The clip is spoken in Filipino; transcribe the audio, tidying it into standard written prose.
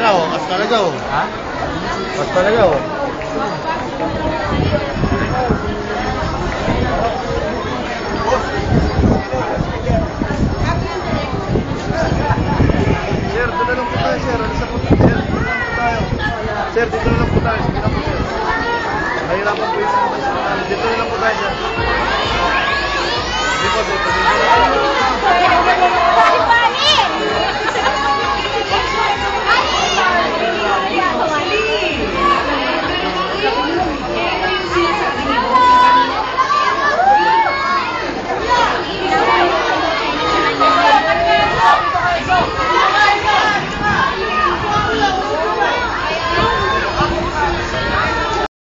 talaga oh. As talaga oh. Ha? As talaga oh. Sir, dito lang po tayo, sir. Ano sa po, sir? Dito lang po tayo. Sir, dito lang po tayo. Sige na po, sir. Mahirapan po yung sir. Dito lang po tayo, sir. Dito po, sir. Dito lang po.